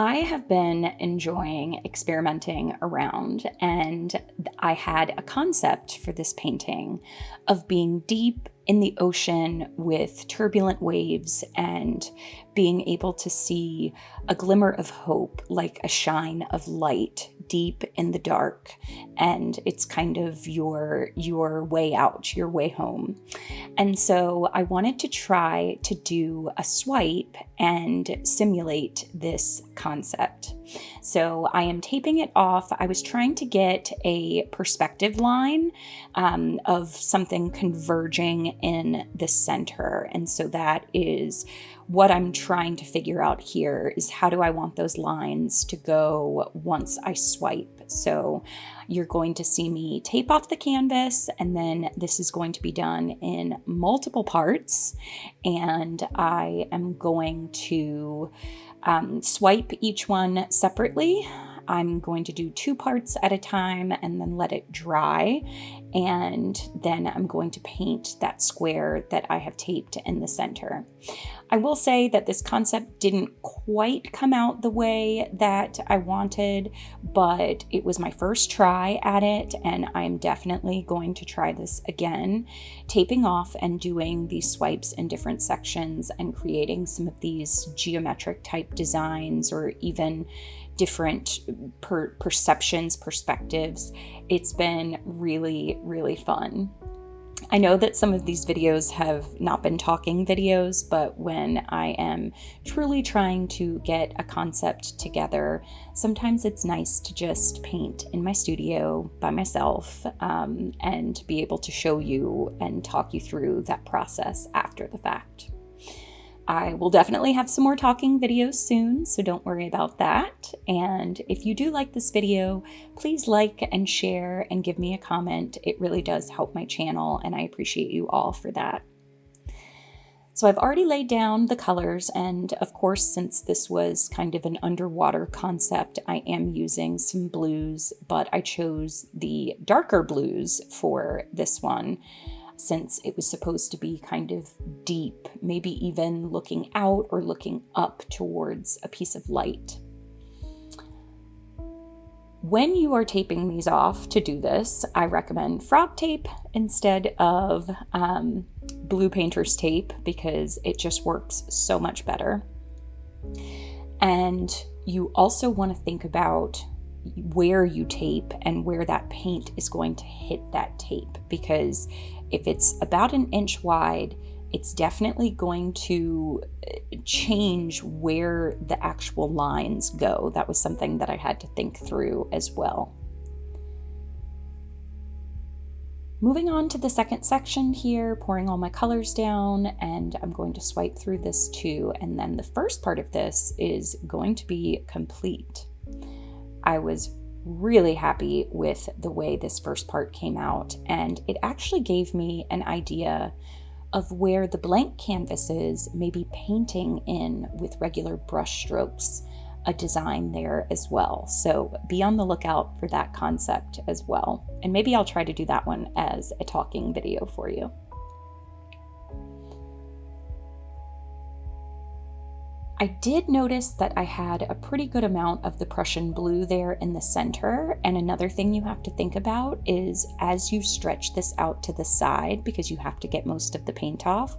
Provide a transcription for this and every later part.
I have been enjoying experimenting around, and I had a concept for this painting of being deep in the ocean with turbulent waves and being able to see a glimmer of hope, like a shine of light deep in the dark. And it's kind of your way out, your way home. And so I wanted to try to do a swipe and simulate this concept. So I am taping it off. I was trying to get a perspective line of something converging in the center. And so that is what I'm trying to figure out here, is how do I want those lines to go once I swipe. So you're going to see me tape off the canvas, and then this is going to be done in multiple parts. And I am going to swipe each one separately. I'm going to do 2 parts at a time and then let it dry. And then I'm going to paint that square that I have taped in the center. I will say that this concept didn't quite come out the way that I wanted, but it was my first try at it, and I'm definitely going to try this again, taping off and doing these swipes in different sections and creating some of these geometric type designs or even different perspectives. It's been really, really fun. I know that some of these videos have not been talking videos, but when I am truly trying to get a concept together, sometimes it's nice to just paint in my studio by myself and be able to show you and talk you through that process after the fact. I will definitely have some more talking videos soon, so don't worry about that. And if you do like this video, please like and share and give me a comment. It really does help my channel, and I appreciate you all for that. So I've already laid down the colors, and of course, since this was kind of an underwater concept, I am using some blues, but I chose the darker blues for this one, since it was supposed to be kind of deep, maybe even looking out or looking up towards a piece of light. When you are taping these off to do this, I recommend frog tape instead of blue painter's tape, because it just works so much better. And you also want to think about where you tape and where that paint is going to hit that tape, because if it's about 1 inch wide, it's definitely going to change where the actual lines go. That was something that I had to think through as well. Moving on to the second section here, pouring all my colors down, and I'm going to swipe through this too. And then the first part of this is going to be complete. I was really happy with the way this first part came out, and it actually gave me an idea of where the blank canvases may be painting in with regular brush strokes, a design there as well. So be on the lookout for that concept as well. And maybe I'll try to do that one as a talking video for you. I did notice that I had a pretty good amount of the Prussian blue there in the center. And another thing you have to think about is as you stretch this out to the side, because you have to get most of the paint off,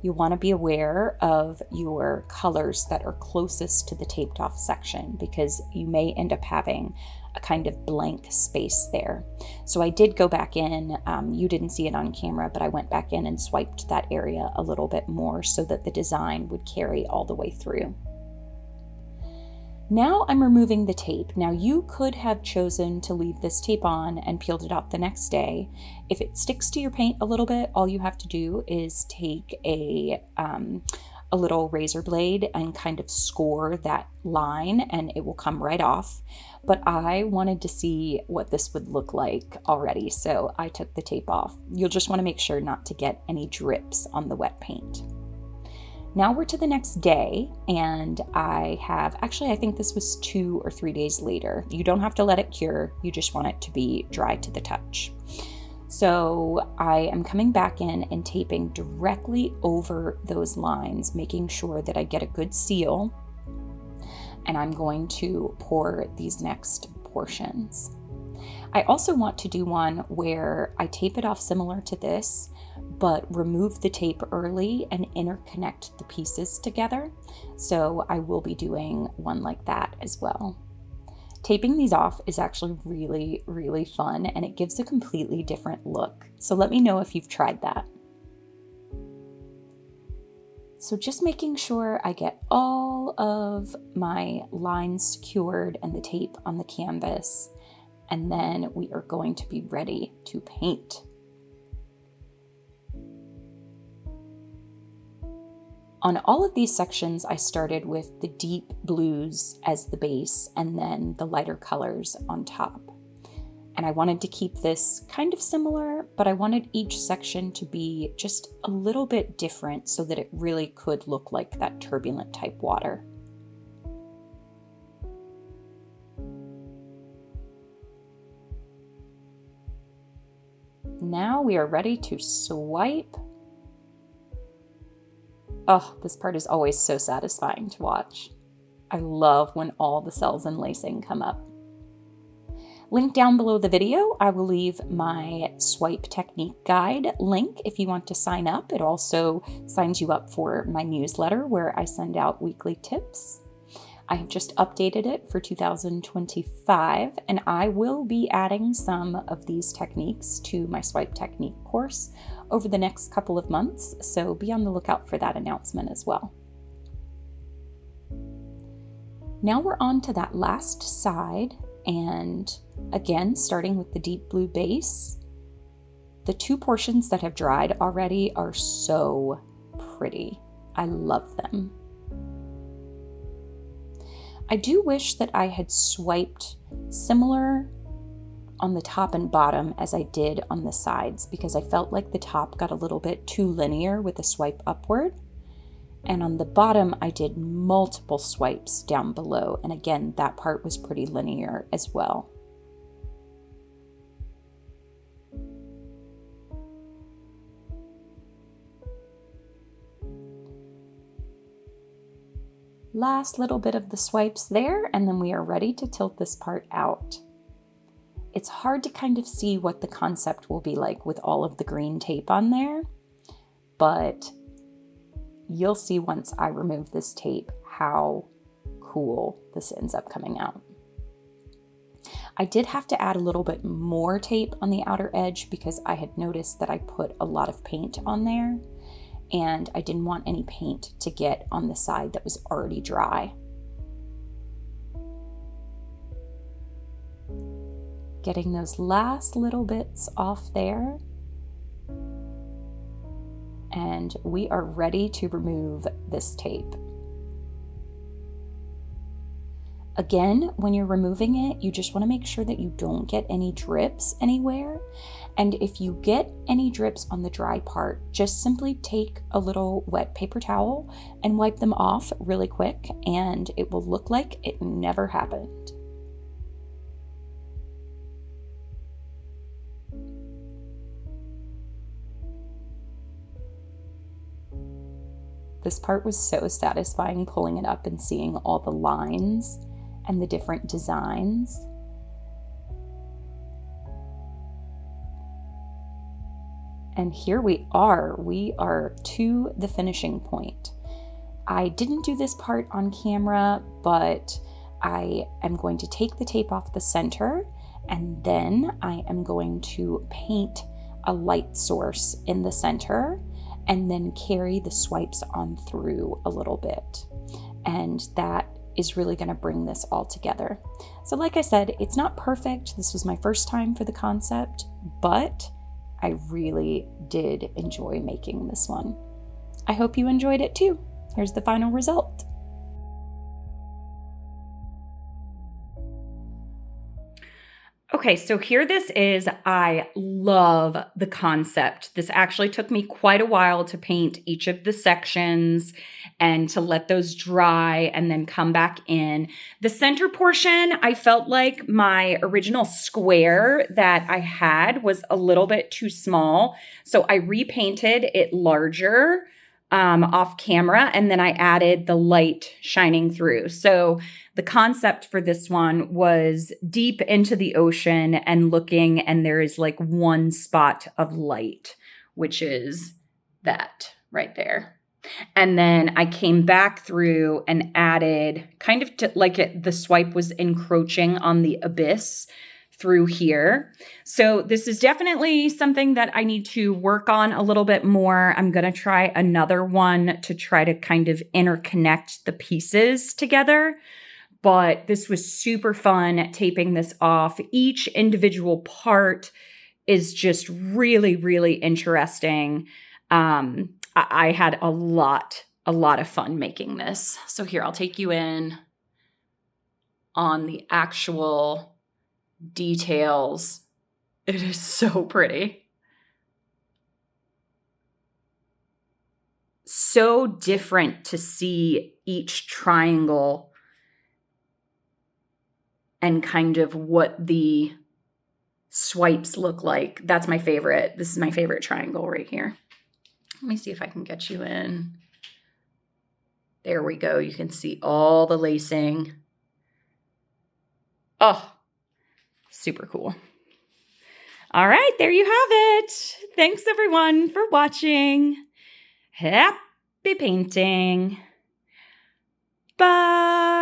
you want to be aware of your colors that are closest to the taped off section, because you may end up having a kind of blank space there. So I did go back in, you didn't see it on camera, but I went back in and swiped that area a little bit more so that the design would carry all the way through. Now I'm removing the tape. Now you could have chosen to leave this tape on and peeled it off the next day. If it sticks to your paint a little bit, all you have to do is take a little razor blade and kind of score that line, and it will come right off. But I wanted to see what this would look like already, so I took the tape off. You'll just want to make sure not to get any drips on the wet paint. Now we're to the next day, and I think this was 2 or 3 days later. You don't have to let it cure, you just want it to be dry to the touch. So I am coming back in and taping directly over those lines, making sure that I get a good seal. and I'm going to pour these next portions. I also want to do one where I tape it off similar to this, but remove the tape early and interconnect the pieces together. So I will be doing one like that as well. Taping these off is actually really, really fun, and it gives a completely different look. So let me know if you've tried that. So just making sure I get all of my lines secured and the tape on the canvas, and then we are going to be ready to paint. On all of these sections, I started with the deep blues as the base and then the lighter colors on top. And I wanted to keep this kind of similar, but I wanted each section to be just a little bit different so that it really could look like that turbulent type water. Now we are ready to swipe. Oh, this part is always so satisfying to watch. I love when all the cells and lacing come up. Link down below the video, I will leave my swipe technique guide link if you want to sign up. It also signs you up for my newsletter where I send out weekly tips. I have just updated it for 2025, and I will be adding some of these techniques to my swipe technique course over the next couple of months, so be on the lookout for that announcement as well. Now we're on to that last side, and again, starting with the deep blue base, the two portions that have dried already are so pretty. I love them. I do wish that I had swiped similar on the top and bottom as I did on the sides, because I felt like the top got a little bit too linear with the swipe upward. And on the bottom, I did multiple swipes down below. And again, that part was pretty linear as well. Last little bit of the swipes there, and then we are ready to tilt this part out. It's hard to kind of see what the concept will be like with all of the green tape on there, but you'll see once I remove this tape how cool this ends up coming out. I did have to add a little bit more tape on the outer edge because I had noticed that I put a lot of paint on there, and I didn't want any paint to get on the side that was already dry. Getting those last little bits off there. And we are ready to remove this tape. Again, when you're removing it, you just want to make sure that you don't get any drips anywhere. And if you get any drips on the dry part, just simply take a little wet paper towel and wipe them off really quick, and it will look like it never happened. This part was so satisfying, pulling it up and seeing all the lines and the different designs. And here we are to the finishing point. I didn't do this part on camera, but I am going to take the tape off the center, and then I am going to paint a light source in the center and then carry the swipes on through a little bit. And that is really going to bring this all together. So like I said, it's not perfect. This was my first time for the concept, but I really did enjoy making this one. I hope you enjoyed it too. Here's the final result. Okay, so here this is. I love the concept. This actually took me quite a while to paint each of the sections and to let those dry and then come back in. The center portion, I felt like my original square that I had was a little bit too small, so I repainted it larger off camera, and then I added the light shining through. So the concept for this one was deep into the ocean and looking, and there is like one spot of light, which is that right there. And then I came back through and added kind of the swipe was encroaching on the abyss through here. So this is definitely something that I need to work on a little bit more. I'm going to try another one to try to kind of interconnect the pieces together. But this was super fun taping this off. Each individual part is just really, really interesting. I had a lot of fun making this. So here, I'll take you in on the actual details. It is so pretty. So different to see each triangle and kind of what the swipes look like. That's my favorite. This is my favorite triangle right here. Let me see if I can get you in. There we go. You can see all the lacing. Oh, super cool. All right, there you have it. Thanks everyone for watching. Happy painting. Bye.